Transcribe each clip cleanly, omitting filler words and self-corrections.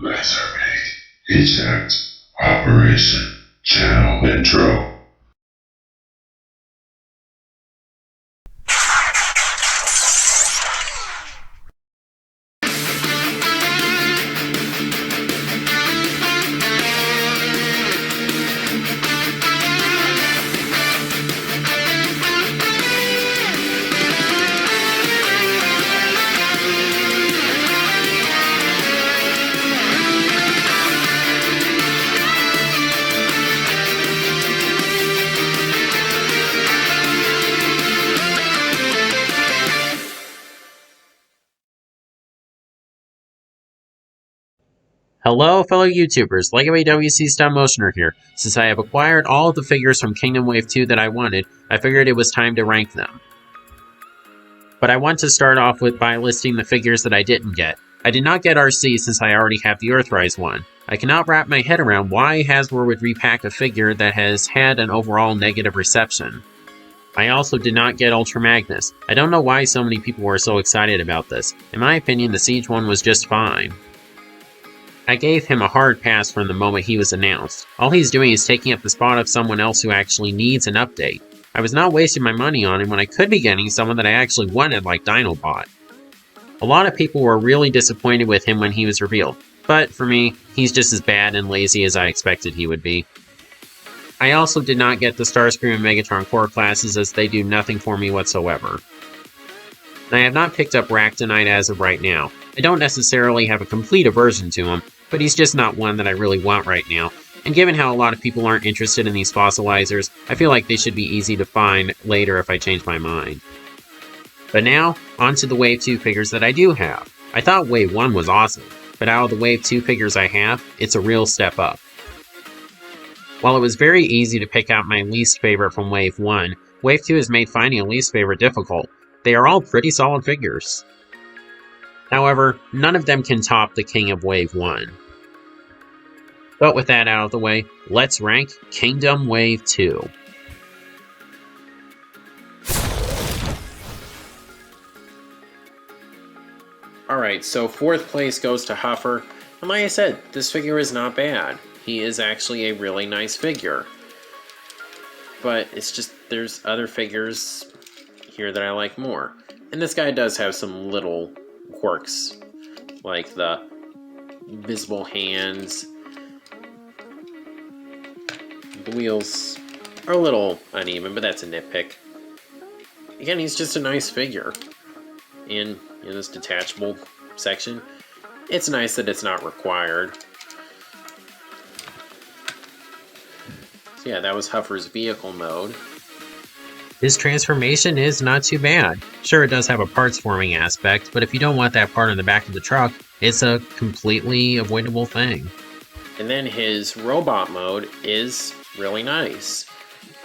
Lasermate. Eject. Operation. Channel intro. Hello fellow YouTubers, LEGO AWC Stop Motioner here. Since I have acquired all of the figures from Kingdom Wave 2 that I wanted, I figured it was time to rank them. But I want to start off by listing the figures that I didn't get. I did not get RC since I already have the Earthrise one. I cannot wrap my head around why Hasbro would repack a figure that has had an overall negative reception. I also did not get Ultra Magnus. I don't know why so many people were so excited about this. In my opinion, the Siege one was just fine. I gave him a hard pass from the moment he was announced. All he's doing is taking up the spot of someone else who actually needs an update. I was not wasting my money on him when I could be getting someone that I actually wanted like Dinobot. A lot of people were really disappointed with him when he was revealed, but for me, he's just as bad and lazy as I expected he would be. I also did not get the Starscream and Megatron core classes as they do nothing for me whatsoever. I have not picked up Ractonite as of right now. I don't necessarily have a complete aversion to him, but he's just not one that I really want right now, and given how a lot of people aren't interested in these fossilizers, I feel like they should be easy to find later if I change my mind. But now, on to the Wave 2 figures that I do have. I thought Wave 1 was awesome, but out of the Wave 2 figures I have, it's a real step up. While it was very easy to pick out my least favorite from Wave 1, Wave 2 has made finding a least favorite difficult. They are all pretty solid figures. However, none of them can top the King of Wave 1. But with that out of the way, let's rank Kingdom Wave 2. Alright, so 4th place goes to Huffer, and like I said, this figure is not bad. He is actually a really nice figure. But it's just, there's other figures here that I like more. And this guy does have some little quirks, like the visible hands. The wheels are a little uneven, but that's a nitpick. Again, he's just a nice figure. And in this detachable section, it's nice that it's not required. So yeah, that was Huffer's vehicle mode. His transformation is not too bad. Sure, it does have a parts forming aspect, but if you don't want that part on the back of the truck, it's a completely avoidable thing. And then his robot mode is really nice.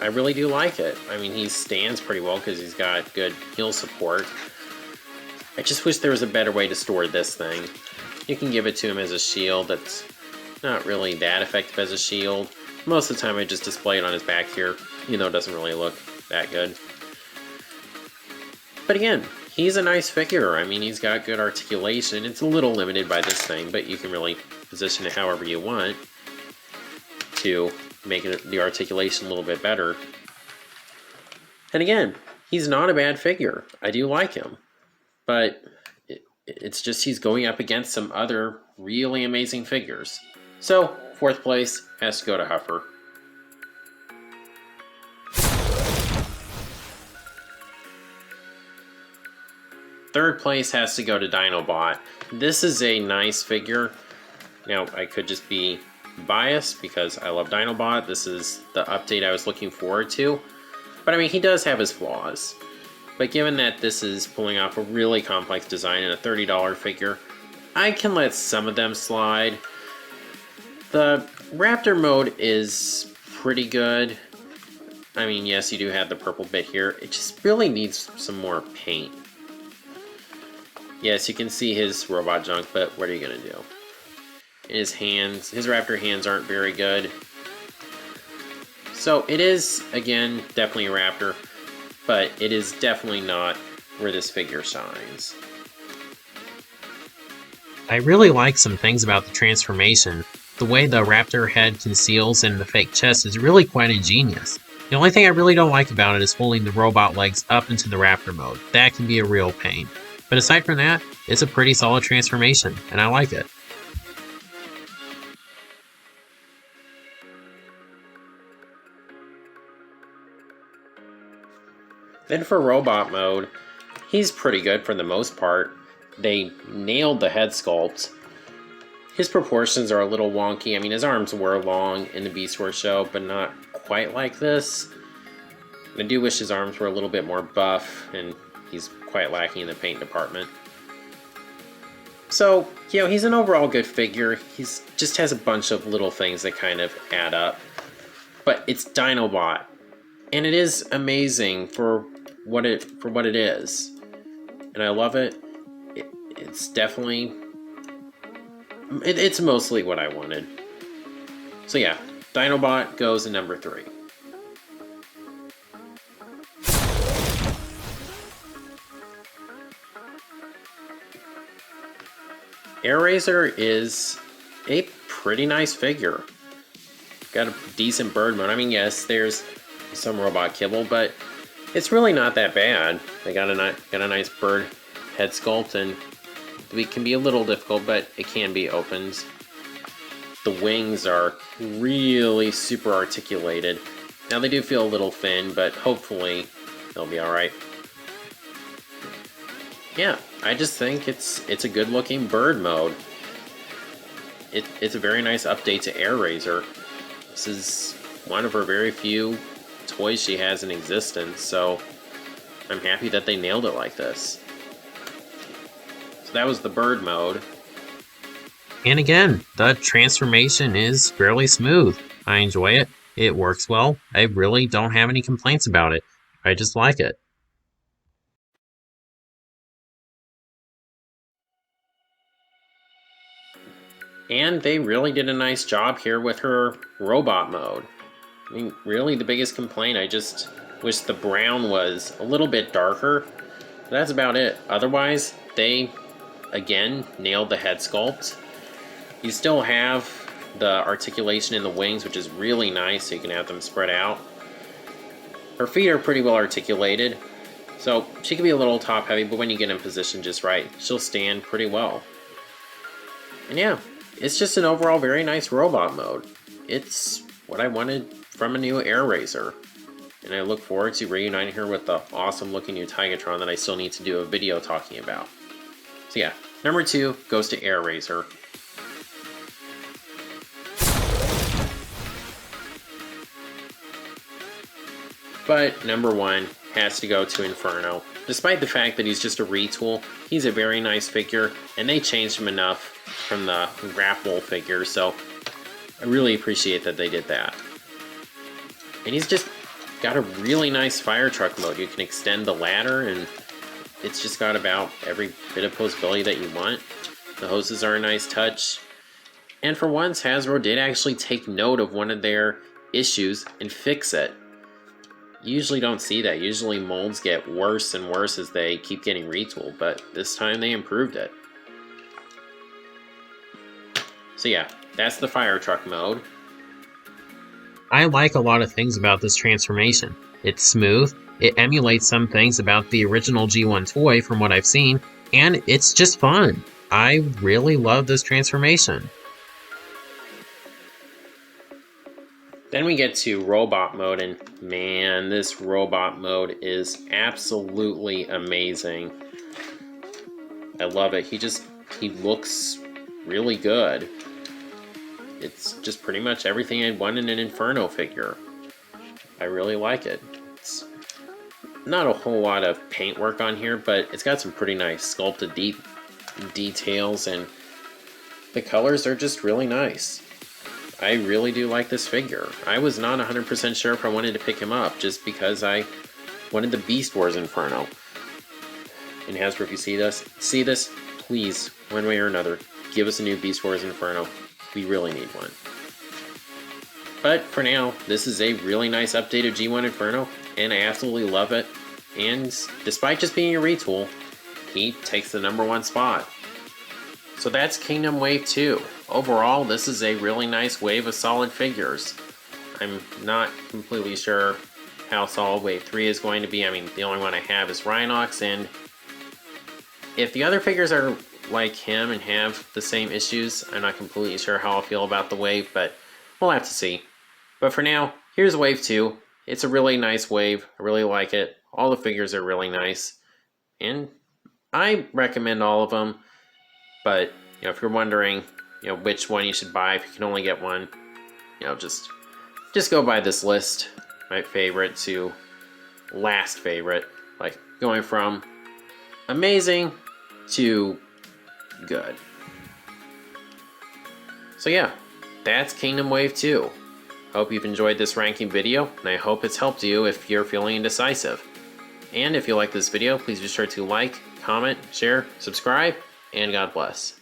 I really do like it. I mean, he stands pretty well because he's got good heel support. I just wish there was a better way to store this thing. You can give it to him as a shield that's not really that effective as a shield. Most of the time I just display it on his back here, even though it doesn't really look that good. But again, he's a nice figure. I mean, he's got good articulation. It's a little limited by this thing, but you can really position it however you want to make the articulation a little bit better. And again, he's not a bad figure. I do like him. But it's just he's going up against some other really amazing figures. So, 4th place has to go to Huffer. Third place has to go to Dinobot. This is a nice figure. Now, I could just be biased because I love Dinobot. This is the update I was looking forward to. But I mean, he does have his flaws. But given that this is pulling off a really complex design and a $30 figure, I can let some of them slide. The Raptor mode is pretty good. I mean, yes, you do have the purple bit here. It just really needs some more paint. Yes, you can see his robot junk, but what are you going to do? His hands, his Raptor hands aren't very good. So it is, again, definitely a Raptor, but it is definitely not where this figure shines. I really like some things about the transformation. The way the raptor head conceals in the fake chest is really quite ingenious. The only thing I really don't like about it is folding the robot legs up into the raptor mode. That can be a real pain. But aside from that, it's a pretty solid transformation, and I like it. Then for robot mode, he's pretty good for the most part. They nailed the head sculpt. His proportions are a little wonky. I mean, his arms were long in the Beast Wars show, but not quite like this. I do wish his arms were a little bit more buff, and he's quite lacking in the paint department. So, he's an overall good figure. He's just has a bunch of little things that kind of add up. But it's Dinobot, and it is amazing for what it is, and I love it. It's definitely it's mostly what I wanted. So yeah, Dinobot goes in number 3. Airazor is a pretty nice figure. Got a decent bird mode. I mean, yes, there's some robot kibble, but it's really not that bad. They got a nice bird head sculpt, and it can be a little difficult, but it can be opened. The wings are really super articulated. Now they do feel a little thin, but hopefully they'll be alright. Yeah, I just think it's a good looking bird mode. It's a very nice update to Airazor. This is one of her very few toys she has in existence, so I'm happy that they nailed it like this. So that was the bird mode. And again, the transformation is fairly smooth. I enjoy it. It works well. I really don't have any complaints about it. I just like it. And they really did a nice job here with her robot mode. I mean, really the biggest complaint, I just wish the brown was a little bit darker. But that's about it. Otherwise, they, again, nailed the head sculpt. You still have the articulation in the wings, which is really nice, so you can have them spread out. Her feet are pretty well articulated, so she can be a little top heavy, but when you get in position just right, she'll stand pretty well. And yeah, it's just an overall very nice robot mode. It's what I wanted from a new Airazor. And I look forward to reuniting her with the awesome looking new Tigatron that I still need to do a video talking about. So yeah, number 2 goes to Airazor. But number 1 has to go to Inferno. Despite the fact that he's just a retool, he's a very nice figure, and they changed him enough from the Grapple figure, so I really appreciate that they did that. And he's just got a really nice fire truck mode. You can extend the ladder, and it's just got about every bit of posability that you want. The hoses are a nice touch. And for once, Hasbro did actually take note of one of their issues and fix it. You usually don't see that. Usually molds get worse and worse as they keep getting retooled, but this time they improved it. So yeah, that's the fire truck mode. I like a lot of things about this transformation. It's smooth, it emulates some things about the original G1 toy from what I've seen, and it's just fun. I really love this transformation. Then we get to robot mode, and man, this robot mode is absolutely amazing. I love it. He looks really good. It's just pretty much everything I'd want in an Inferno figure. I really like it. It's not a whole lot of paint work on here, but it's got some pretty nice sculpted details, and the colors are just really nice. I really do like this figure. I was not 100% sure if I wanted to pick him up, just because I wanted the Beast Wars Inferno. And Hasbro, if you see this, please, one way or another, give us a new Beast Wars Inferno. We really need one. But for now, this is a really nice update of G1 Inferno, and I absolutely love it. And despite just being a retool, he takes the #1 spot. So that's Kingdom Wave 2. Overall, this is a really nice wave of solid figures. I'm not completely sure how solid Wave 3 is going to be. I mean, the only one I have is Rhinox, and if the other figures are like him and have the same issues, I'm not completely sure how I'll feel about the wave, but we'll have to see. But for now, here's Wave 2. It's a really nice wave. I really like it. All the figures are really nice, and I recommend all of them. But if you're wondering, which one you should buy if you can only get one, just go by this list, my favorite to last favorite, like going from amazing to good. So yeah, that's Kingdom Wave 2. Hope you've enjoyed this ranking video, and I hope it's helped you if you're feeling indecisive. And if you like this video, please be sure to like, comment, share, subscribe, and God bless.